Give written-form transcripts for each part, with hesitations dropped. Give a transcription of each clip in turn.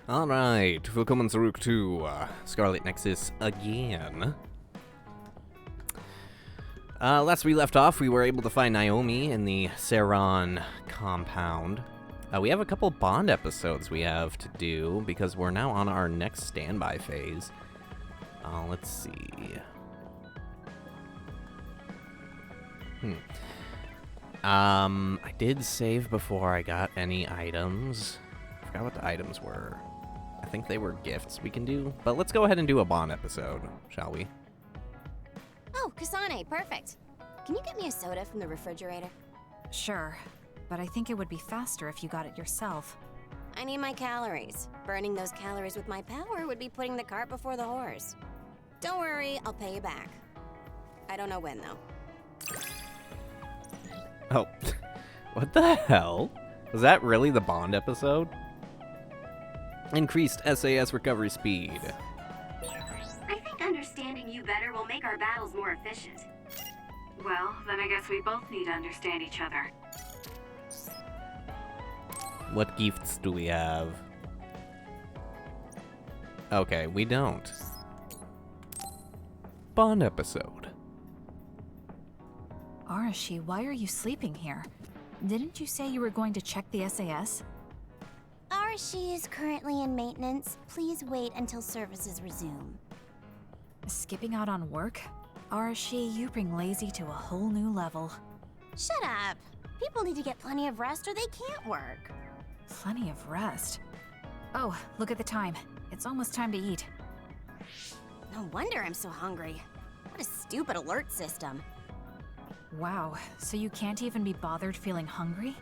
Alright, willkommen zurück to Scarlet Nexus again. Last we left off, we were able to find Naomi in the Saron compound. We have a couple Bond episodes we have to do, because we're now on our next standby phase. Let's see. I did save before I got any items. I forgot what the items were. I think they were gifts we can do, but let's go ahead and do a Bond episode, shall we? Oh, Kasane, perfect. Can you get me a soda from the refrigerator? Sure, but I think it would be faster if you got it yourself. I need my calories. Burning those calories with my power would be putting the cart before the horse. Don't worry, I'll pay you back. I don't know when, though. Oh, what the hell? Was that really the Bond episode? Increased SAS recovery speed. I think understanding you better will make our battles more efficient. Well, then I guess we both need to understand each other. What gifts do we have? Okay, we don't. Bond episode. Arashi, why are you sleeping here? Didn't you say you were going to check the SAS? Arashi is currently in maintenance. Please wait until services resume. Skipping out on work? Arashi, you bring lazy to a whole new level. Shut up. People need to get plenty of rest or they can't work. Plenty of rest. Oh, look at the time. It's almost time to eat. No wonder I'm so hungry. What a stupid alert system. Wow, so you can't even be bothered feeling hungry?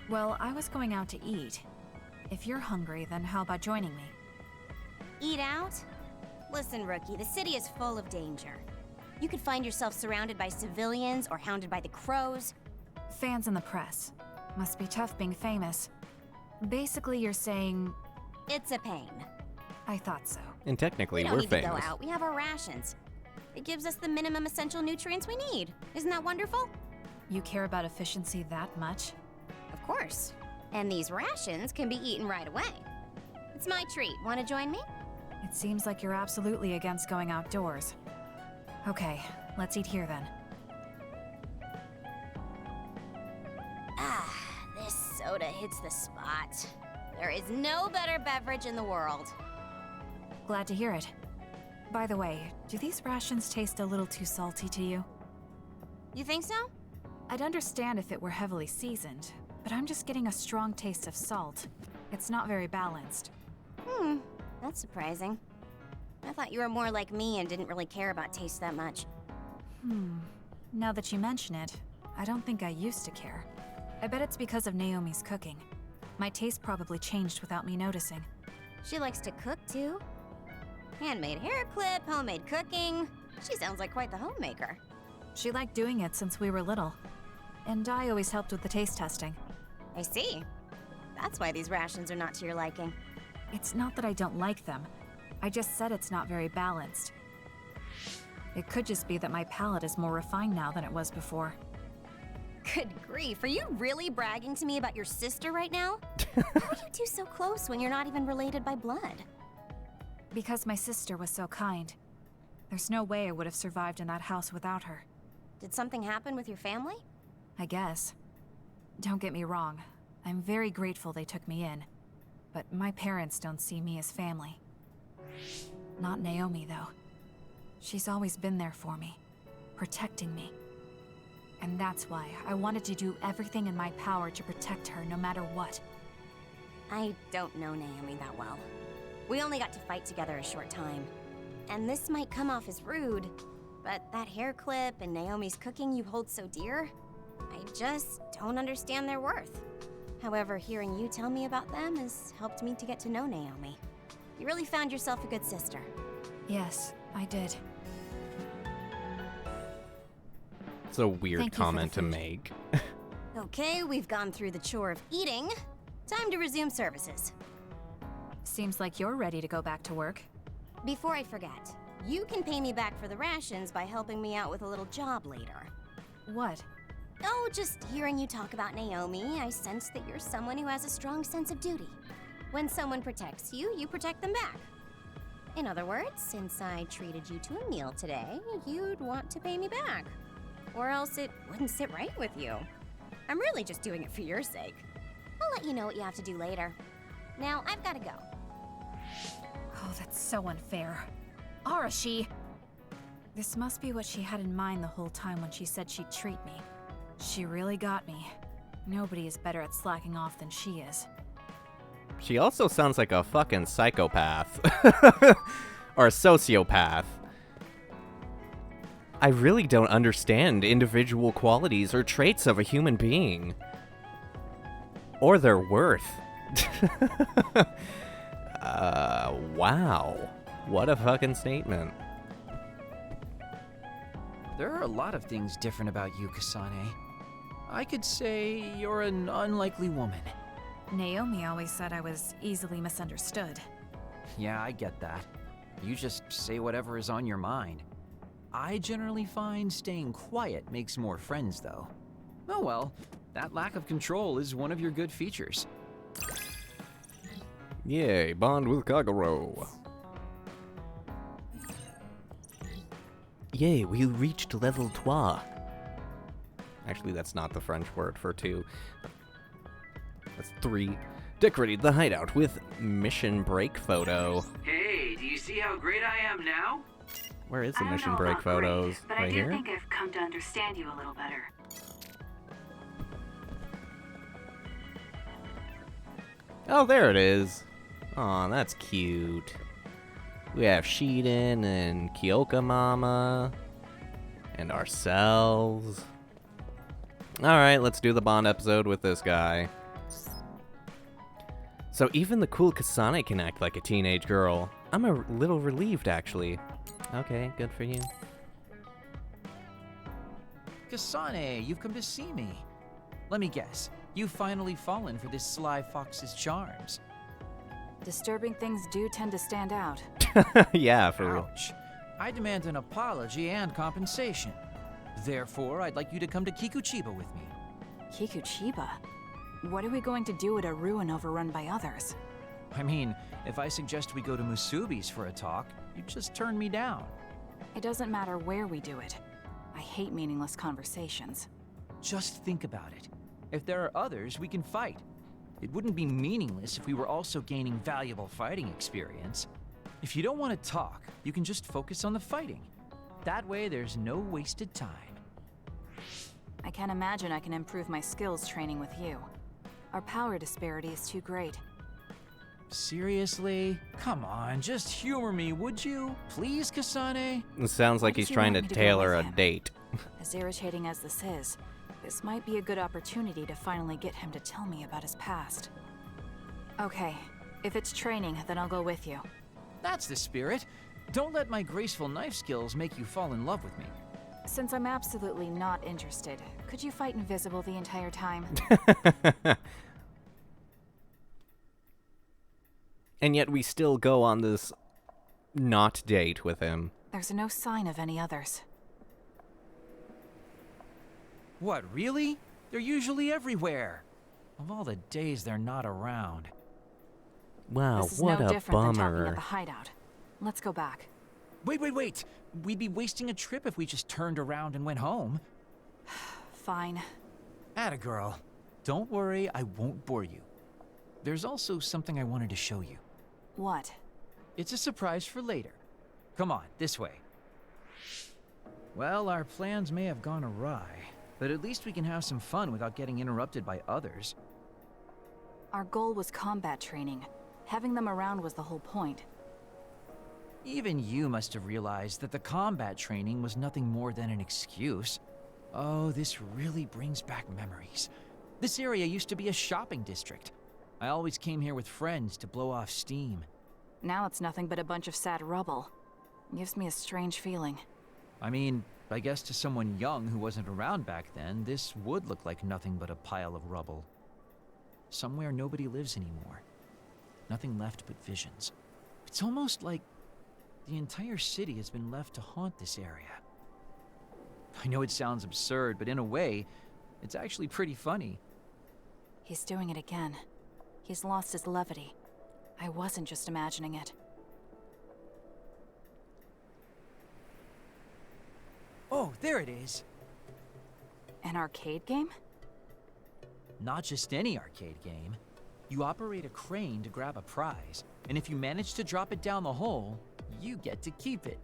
Well, I was going out to eat. If you're hungry, then how about joining me? Eat out? Listen, Rookie, the city is full of danger. You could find yourself surrounded by civilians or hounded by the crows. Fans in the press. Must be tough being famous. Basically, you're saying... It's a pain. I thought so. And technically, We don't we're need famous. to go out. We have our rations. It gives us the minimum essential nutrients we need. Isn't that wonderful? You care about efficiency that much? Of course. And these rations can be eaten right away. It's my treat. Want to join me? It seems like you're absolutely against going outdoors. Okay, let's eat here then. Ah, this soda hits the spot. There is no better beverage in the world. Glad to hear it. By the way, do these rations taste a little too salty to you? You think so? I'd understand if it were heavily seasoned, but I'm just getting a strong taste of salt. It's not very balanced. That's surprising. I thought you were more like me and didn't really care about taste that much. Now that you mention it, I don't think I used to care. I bet it's because of Naomi's cooking. My taste probably changed without me noticing. She likes to cook too. Handmade hair clip, homemade cooking. She sounds like quite the homemaker. She liked doing it since we were little. And I always helped with the taste testing. I see. That's why these rations are not to your liking. It's not that I don't like them. I just said it's not very balanced. It could just be that my palate is more refined now than it was before. Good grief, are you really bragging to me about your sister right now? How are you two so close when you're not even related by blood? Because my sister was so kind. There's no way I would have survived in that house without her. Did something happen with your family? I guess. Don't get me wrong. I'm very grateful they took me in. But my parents don't see me as family. Not Naomi, though. She's always been there for me, protecting me. And that's why I wanted to do everything in my power to protect her no matter what. I don't know Naomi that well. We only got to fight together a short time. And this might come off as rude, but that hair clip and Naomi's cooking you hold so dear, I just don't understand their worth. However, hearing you tell me about them has helped me to get to know Naomi. You really found yourself a good sister. Yes, I did. It's a weird Thank you for the comment to food. make. Okay, we've gone through the chore of eating. Time to resume services. Seems like you're ready to go back to work. Before I forget, you can pay me back for the rations by helping me out with a little job later. What? Oh, just hearing you talk about Naomi, I sense that you're someone who has a strong sense of duty. When someone protects you, you protect them back. In other words, since I treated you to a meal today, you'd want to pay me back. Or else it wouldn't sit right with you. I'm really just doing it for your sake. I'll let you know what you have to do later. Now, I've gotta go. Oh, that's so unfair. Arashi! This must be what she had in mind the whole time when she said she'd treat me. She really got me. Nobody is better at slacking off than she is. She also sounds like a fucking psychopath. Or a sociopath. I really don't understand individual qualities or traits of a human being. Or their worth. Wow. What a fucking statement. There are a lot of things different about you, Kasane. I could say you're an unlikely woman. Naomi always said I was easily misunderstood. Yeah, I get that. You just say whatever is on your mind. I generally find staying quiet makes more friends, though. Oh well, that lack of control is one of your good features. Yay, bond with Kagero. Yay, we reached level 3. Actually, that's not the French word for 2. That's 3. Decorated the hideout with mission break photo. Hey, do you see how great I am now? Where is the I don't mission know break about great, photos? but Right I do here? think I've come to understand you a little better. Oh, there it is. Aw, that's cute. We have Shiden and Kyoka Mama. And ourselves. Alright, let's do the Bond episode with this guy. So even the cool Kasane can act like a teenage girl. I'm a little relieved, actually. Okay, good for you. Kasane, you've come to see me. Let me guess, you've finally fallen for this sly fox's charms. Disturbing things do tend to stand out. Yeah, for real. Ouch. I demand an apology and compensation. Therefore, I'd like you to come to Kikuchiba with me. Kikuchiba? What are we going to do at a ruin overrun by others? I mean, if I suggest we go to Musubi's for a talk, you just turn me down. It doesn't matter where we do it. I hate meaningless conversations. Just think about it. If there are others, we can fight. It wouldn't be meaningless if we were also gaining valuable fighting experience. If you don't want to talk, you can just focus on the fighting. That way, there's no wasted time. I can't imagine I can improve my skills training with you. Our power disparity is too great. Seriously? Come on, just humor me, would you? Please, Kasane? It sounds like Why he's does he trying to want me to go tailor with a him? date. As irritating as this might be a good opportunity to finally get him to tell me about his past. Okay, if it's training, then I'll go with you. That's the spirit. Don't let my graceful knife skills make you fall in love with me. Since I'm absolutely not interested, could you fight invisible the entire time? And yet we still go on this not date with him. There's no sign of any others. What, really? They're usually everywhere. Of all the days they're not around. Wow, This is what no a different than talking at bummer. the hideout. Let's go back. Wait. We'd be wasting a trip if we just turned around and went home. Fine. Atta girl. Don't worry, I won't bore you. There's also something I wanted to show you. What? It's a surprise for later. Come on, this way. Well, our plans may have gone awry, but at least we can have some fun without getting interrupted by others. Our goal was combat training. Having them around was the whole point. Even you must have realized that the combat training was nothing more than an excuse. Oh, this really brings back memories. This area used to be a shopping district. I always came here with friends to blow off steam. Now it's nothing but a bunch of sad rubble. Gives me a strange feeling. I mean, I guess to someone young who wasn't around back then, this would look like nothing but a pile of rubble. Somewhere nobody lives anymore. Nothing left but visions. It's almost like the entire city has been left to haunt this area. I know it sounds absurd, but in a way, it's actually pretty funny. He's doing it again. He's lost his levity. I wasn't just imagining it. Oh, there it is. An arcade game? Not just any arcade game. You operate a crane to grab a prize, and if you manage to drop it down the hole, you get to keep it.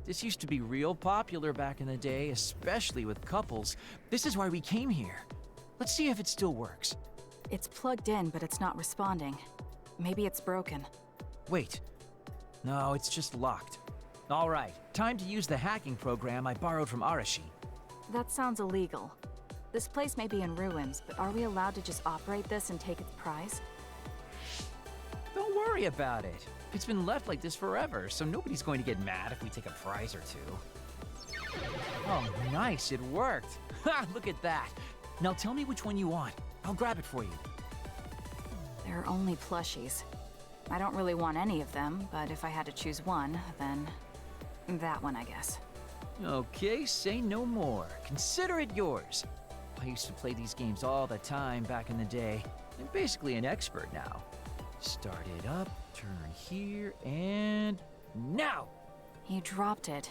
This used to be real popular back in the day, especially with couples. This is why we came here. Let's see if it still works. It's plugged in, but it's not responding. Maybe it's broken. Wait. No, it's just locked. All right, time to use the hacking program I borrowed from Arashi. That sounds illegal. This place may be in ruins, but are we allowed to just operate this and take its prize? Don't worry about it. It's been left like this forever, so nobody's going to get mad if we take a prize or two. Oh, nice, it worked. Ha, look at that. Now tell me which one you want. I'll grab it for you. There are only plushies. I don't really want any of them, but if I had to choose one, then that one, I guess. Okay, say no more. Consider it yours. I used to play these games all the time back in the day. I'm basically an expert now. Start it up, turn here, and now! You dropped it.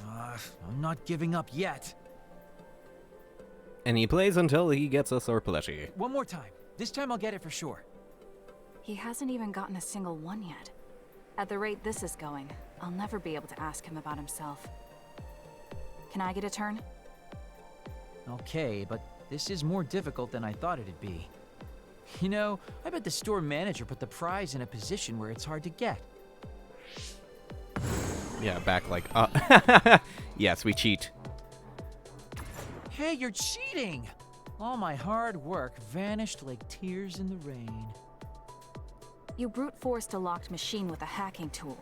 I'm not giving up yet. And he plays until he gets a sore plushie. One more time. This time I'll get it for sure. He hasn't even gotten a single one yet. At the rate this is going, I'll never be able to ask him about himself. Can I get a turn? Okay, but this is more difficult than I thought it'd be. You know, I bet the store manager put the prize in a position where it's hard to get. Yeah, back like, yes, we cheat. Hey, you're cheating! All my hard work vanished like tears in the rain. You brute forced a locked machine with a hacking tool.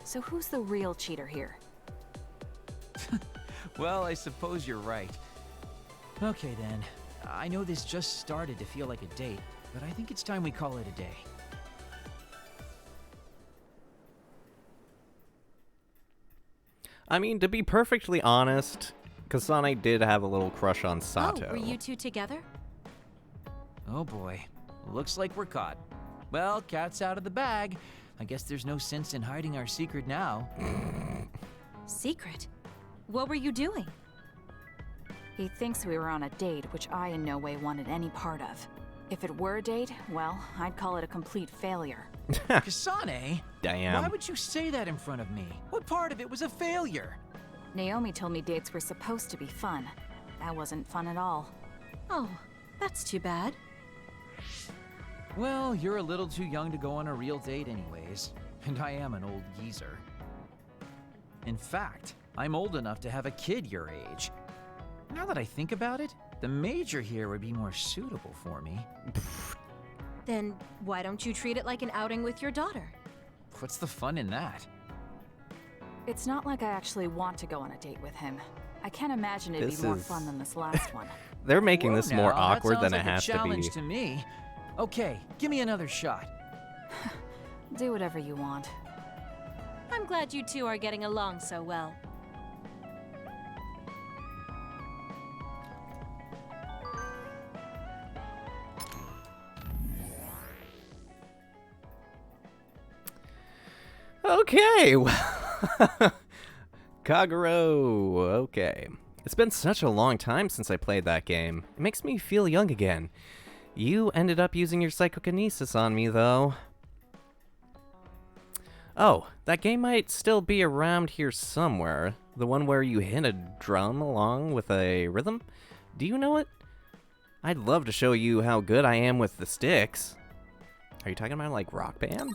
So who's the real cheater here? Well, I suppose you're right. Okay then, I know this just started to feel like a date, but I think it's time we call it a day. I mean, to be perfectly honest, Kasane did have a little crush on Sato. Oh, were you two together? Oh boy, looks like we're caught. Well, cat's out of the bag. I guess there's no sense in hiding our secret now. Secret? What were you doing? He thinks we were on a date, which I in no way wanted any part of. If it were a date, well, I'd call it a complete failure. Kasane? Damn. Why would you say that in front of me? What part of it was a failure? Naomi told me dates were supposed to be fun. That wasn't fun at all. Oh, that's too bad. Well, you're a little too young to go on a real date anyways, and I am an old geezer. In fact, I'm old enough to have a kid your age. Now that I think about it, the major here would be more suitable for me. Then why don't you treat it like an outing with your daughter? What's the fun in that? It's not like I actually want to go on a date with him. I can't imagine it'd This be more is- fun than this last one. They're making Whoa this more now, awkward that than sounds it like has a to challenge be. to me. Okay, give me another shot. Do whatever you want. I'm glad you two are getting along so well. Okay, well, Kagero, okay. It's been such a long time since I played that game. It makes me feel young again. You ended up using your psychokinesis on me, though. Oh, that game might still be around here somewhere. The one where you hit a drum along with a rhythm? Do you know it? I'd love to show you how good I am with the sticks. Are you talking about, like, Rock Band?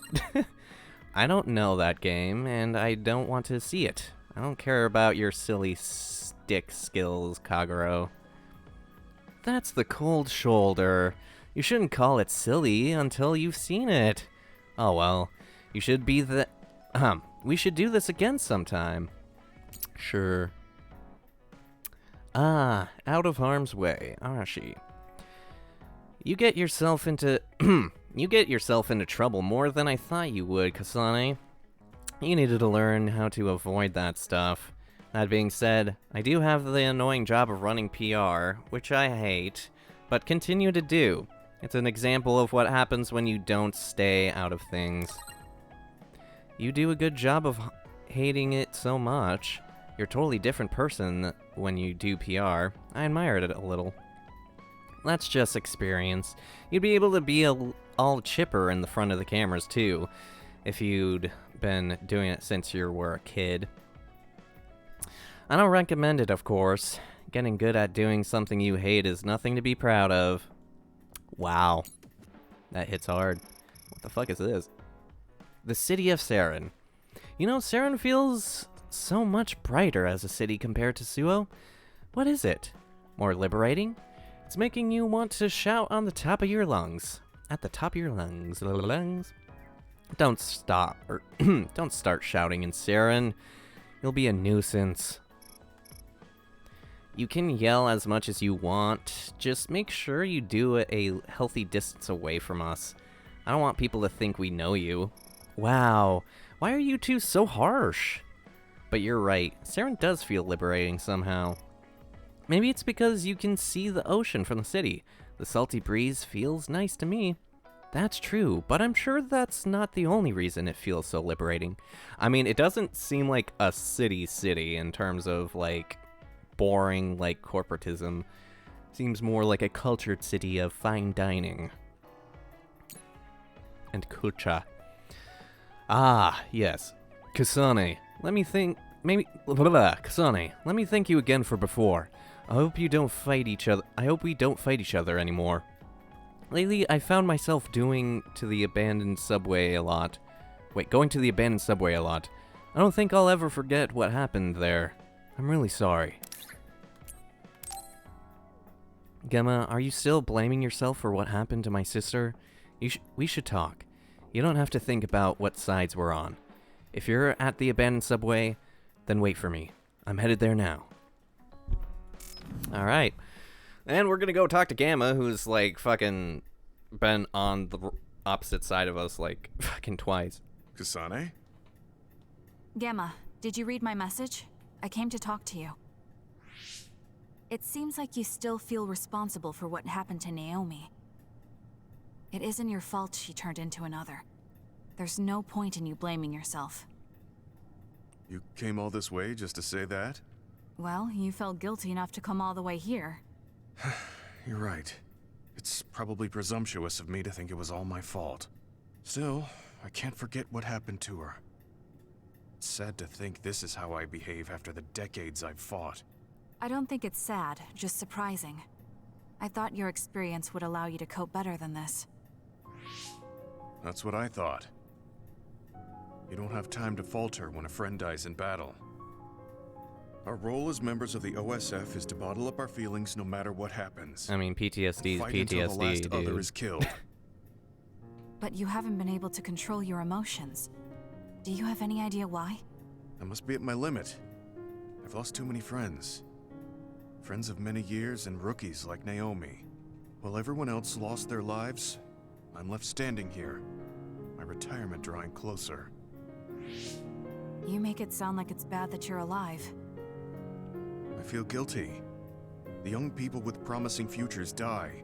I don't know that game, and I don't want to see it. I don't care about your silly stick skills, Kagero. That's the cold shoulder. You shouldn't call it silly until you've seen it. Oh well, you should be the... we should do this again sometime. Sure. Ah, out of harm's way, Arashi. You get yourself into... You get yourself into trouble more than I thought you would, Kasane. You needed to learn how to avoid that stuff. That being said, I do have the annoying job of running PR, which I hate, but continue to do. It's an example of what happens when you don't stay out of things. You do a good job of hating it so much. You're a totally different person when you do PR. I admired it a little. That's just experience. You'd be able to be all chipper in the front of the cameras too, if you'd been doing it since you were a kid. I don't recommend it, of course. Getting good at doing something you hate is nothing to be proud of. Wow. That hits hard. What the fuck is this? The city of Saren. You know, Saren feels so much brighter as a city compared to Suo. What is it? More liberating? It's making you want to shout on the top of your lungs. At the top of your lungs. Don't stop, or don't start shouting in Saren. You'll be a nuisance. You can yell as much as you want. Just make sure you do it a healthy distance away from us. I don't want people to think we know you. Wow, why are you two so harsh? But you're right, Saren does feel liberating somehow. Maybe it's because you can see the ocean from the city. The salty breeze feels nice to me. That's true, but I'm sure that's not the only reason it feels so liberating. I mean, it doesn't seem like a city in terms of, like, boring, like, corporatism. Seems more like a cultured city of fine dining. And kucha. Ah, yes. Kasane, let me think, Kasane, let me thank you again for before. I hope we don't fight each other anymore. Lately, I found myself going to the abandoned subway a lot. I don't think I'll ever forget what happened there. I'm really sorry. Gemma, are you still blaming yourself for what happened to my sister? We should talk. You don't have to think about what sides we're on. If you're at the abandoned subway, then wait for me. I'm headed there now. Alright. And we're gonna go talk to Gamma, who's, like, fucking been on the opposite side of us, like, fucking twice. Kasane? Gamma, did you read my message? I came to talk to you. It seems like you still feel responsible for what happened to Naomi. It isn't your fault she turned into another. There's no point in you blaming yourself. You came all this way just to say that? Well, you felt guilty enough to come all the way here. You're right. It's probably presumptuous of me to think it was all my fault. Still, I can't forget what happened to her. It's sad to think this is how I behave after the decades I've fought. I don't think it's sad, just surprising. I thought your experience would allow you to cope better than this. That's what I thought. You don't have time to falter when a friend dies in battle. Our role as members of the OSF is to bottle up our feelings no matter what happens. I mean, PTSD is Fight until the last PTSD, other dude. is killed. But you haven't been able to control your emotions. Do you have any idea why? I must be at my limit. I've lost too many friends. Friends of many years and rookies like Naomi. While everyone else lost their lives, I'm left standing here. My retirement drawing closer. You make it sound like it's bad that you're alive. I feel guilty. The young people with promising futures die.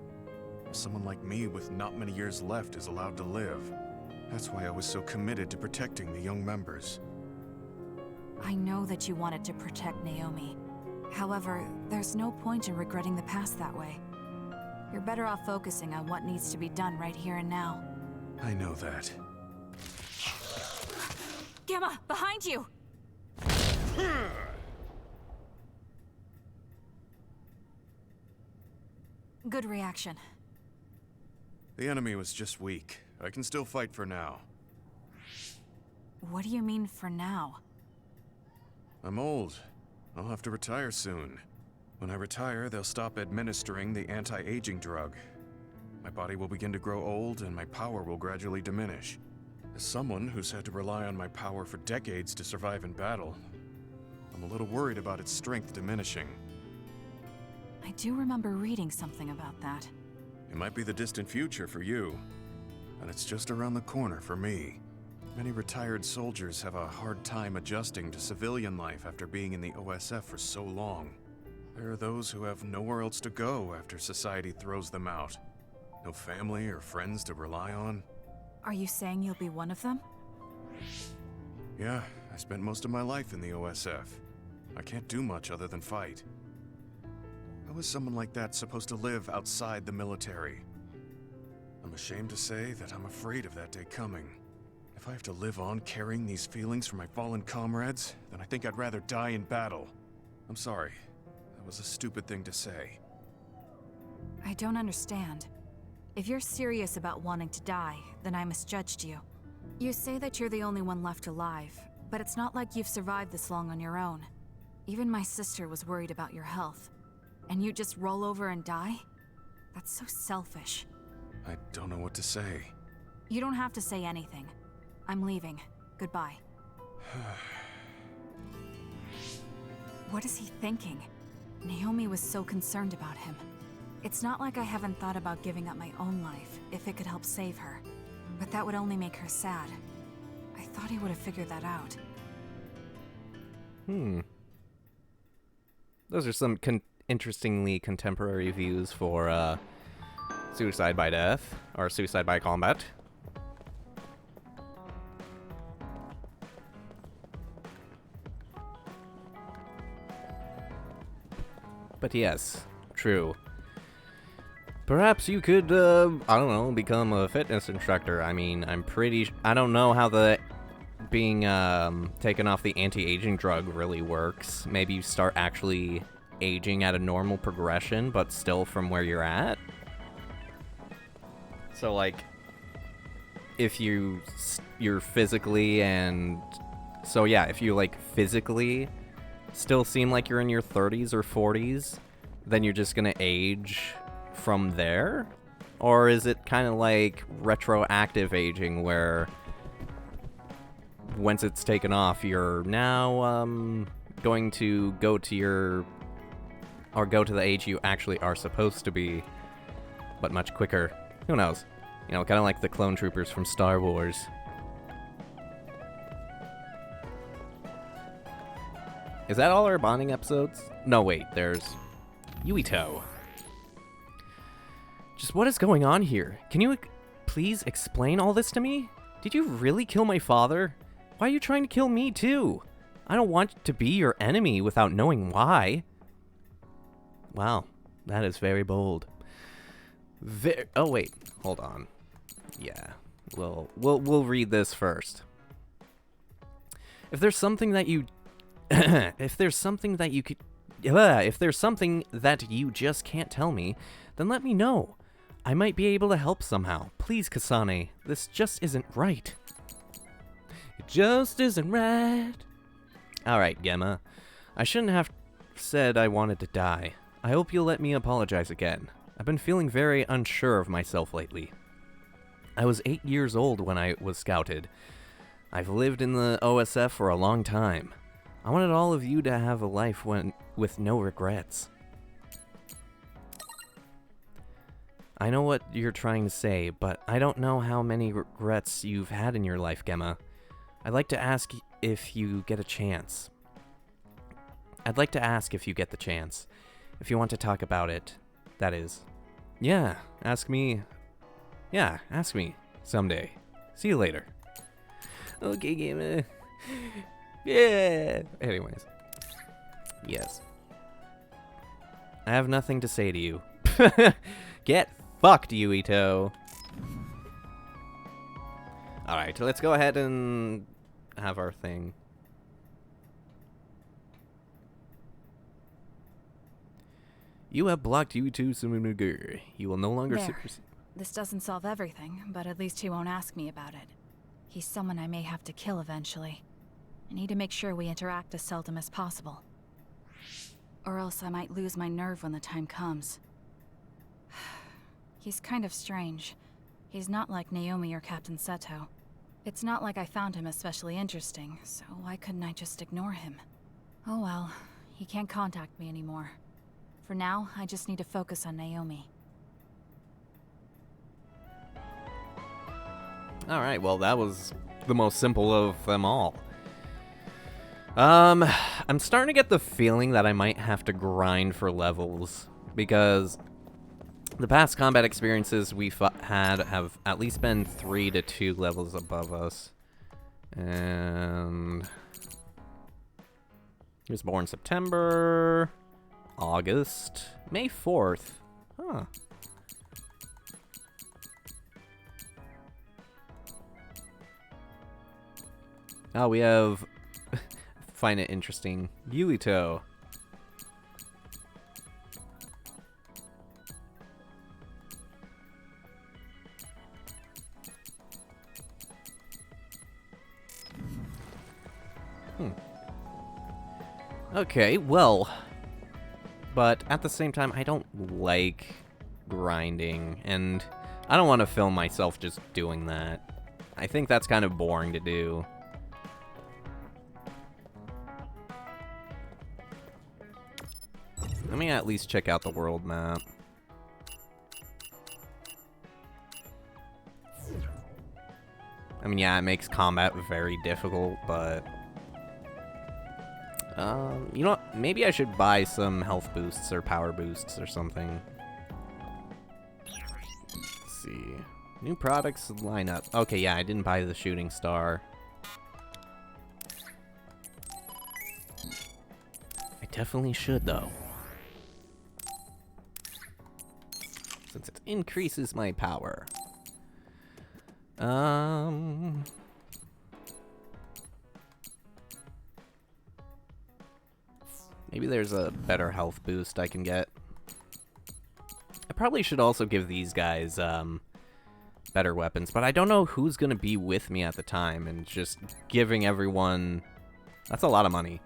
Someone like me with not many years left is allowed to live. That's why I was so committed to protecting the young members. I know that you wanted to protect Naomi. However, there's no point in regretting the past that way. You're better off focusing on what needs to be done right here and now. I know that. Gamma, behind you! Good reaction. The enemy was just weak. I can still fight for now. What do you mean for now? I'm old. I'll have to retire soon. When I retire, they'll stop administering the anti-aging drug. My body will begin to grow old and my power will gradually diminish. As someone who's had to rely on my power for decades to survive in battle, I'm a little worried about its strength diminishing. I do remember reading something about that. It might be the distant future for you, and it's just around the corner for me. Many retired soldiers have a hard time adjusting to civilian life after being in the OSF for so long. There are those who have nowhere else to go after society throws them out. No family or friends to rely on. Are you saying you'll be one of them? Yeah, I spent most of my life in the OSF. I can't do much other than fight. How is someone like that supposed to live outside the military? I'm ashamed to say that I'm afraid of that day coming. If I have to live on carrying these feelings for my fallen comrades, then I think I'd rather die in battle. I'm sorry. That was a stupid thing to say. I don't understand. If you're serious about wanting to die, then I misjudged you. You say that you're the only one left alive, but it's not like you've survived this long on your own. Even my sister was worried about your health. And you just roll over and die? That's so selfish. I don't know what to say. You don't have to say anything. I'm leaving. Goodbye. What is he thinking? Naomi was so concerned about him. It's not like I haven't thought about giving up my own life if it could help save her. But that would only make her sad. I thought he would have figured that out. Those are some interestingly contemporary views for suicide by death, or suicide by combat. But yes, true. Perhaps you could, I don't know, become a fitness instructor. I mean, I don't know how the being taken off the anti-aging drug really works. Maybe you start actually aging at a normal progression, but still from where you're at. So, like, if you're physically and... So, yeah, if you, like, physically still seem like you're in your 30s or 40s, then you're just gonna age from there? Or is it kind of like retroactive aging where once it's taken off, you're now going to go to the age you actually are supposed to be, but much quicker? Who knows? You know, kind of like the clone troopers from Star Wars. Is that all our bonding episodes? No, wait, there's Yuito. Just what is going on here? Can you please explain all this to me? Did you really kill my father? Why are you trying to kill me too? I don't want to be your enemy without knowing why. Wow, that is very bold. Oh wait, hold on. Yeah, we'll read this first. If there's something that you if there's something that you just can't tell me, then let me know. I might be able to help somehow. Please, Kasane, this just isn't right. It just isn't right. Alright, Gemma. I shouldn't have said I wanted to die. I hope you'll let me apologize again. I've been feeling very unsure of myself lately. I was 8 years old when I was scouted. I've lived in the OSF for a long time. I wanted all of you to have a life with no regrets. I know what you're trying to say, but I don't know how many regrets you've had in your life, Gemma. I'd like to ask if you get a chance. I'd like to ask if you get the chance. If you want to talk about it, that is. Yeah, ask me. Yeah, ask me. Someday. See you later. Okay, Gemma. Yeah. Anyways. Yes. I have nothing to say to you. Get fucked, Yuito. Alright, let's go ahead and have our thing. You have blocked Yuito Sumunugur. You will no longer supersede. This doesn't solve everything, but at least he won't ask me about it. He's someone I may have to kill eventually. I need to make sure we interact as seldom as possible. Or else I might lose my nerve when the time comes. He's kind of strange. He's not like Naomi or Captain Seto. It's not like I found him especially interesting, so why couldn't I just ignore him? Oh well, he can't contact me anymore. For now, I just need to focus on Naomi. Alright, well that was the most simple of them all. I'm starting to get the feeling that I might have to grind for levels, because The past combat experiences we've had have at least been 3 to 2 levels above us. And he was born September, August, May 4th. Huh. Oh, we have, find it interesting, Yulito. Okay, well, but at the same time, I don't like grinding, and I don't want to film myself just doing that. I think that's kind of boring to do. Let me at least check out the world map. I mean, yeah, it makes combat very difficult, but... you know what? Maybe I should buy some health boosts or power boosts or something. Let's see. New products lineup. Okay, yeah, I didn't buy the shooting star. I definitely should, though. Since it increases my power. Maybe there's a better health boost I can get. I probably should also give these guys better weapons, but I don't know who's going to be with me at the time, and just giving everyone... That's a lot of money.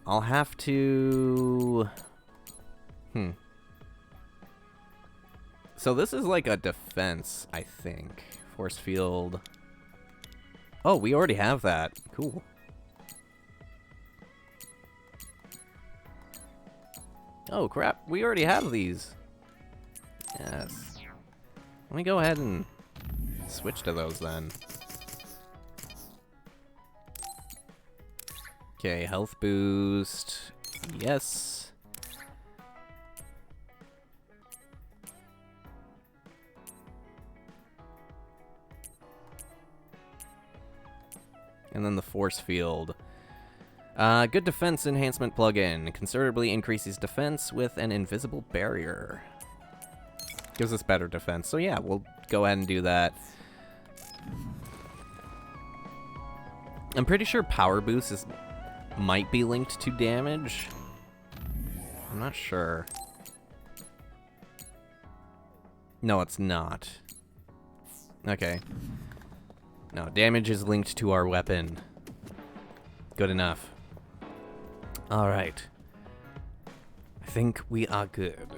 I'll have to... So this is like a defense, I think. Force field. Oh, we already have that. Cool. Oh, crap. We already have these. Yes. Let me go ahead and switch to those then. Okay, health boost. Yes. And then the force field. Good defense enhancement plugin. Considerably increases defense with an invisible barrier. Gives us better defense. So yeah, we'll go ahead and do that. I'm pretty sure power boost might be linked to damage. I'm not sure. No, it's not. Okay. No, damage is linked to our weapon. Good enough. Alright. I think we are good.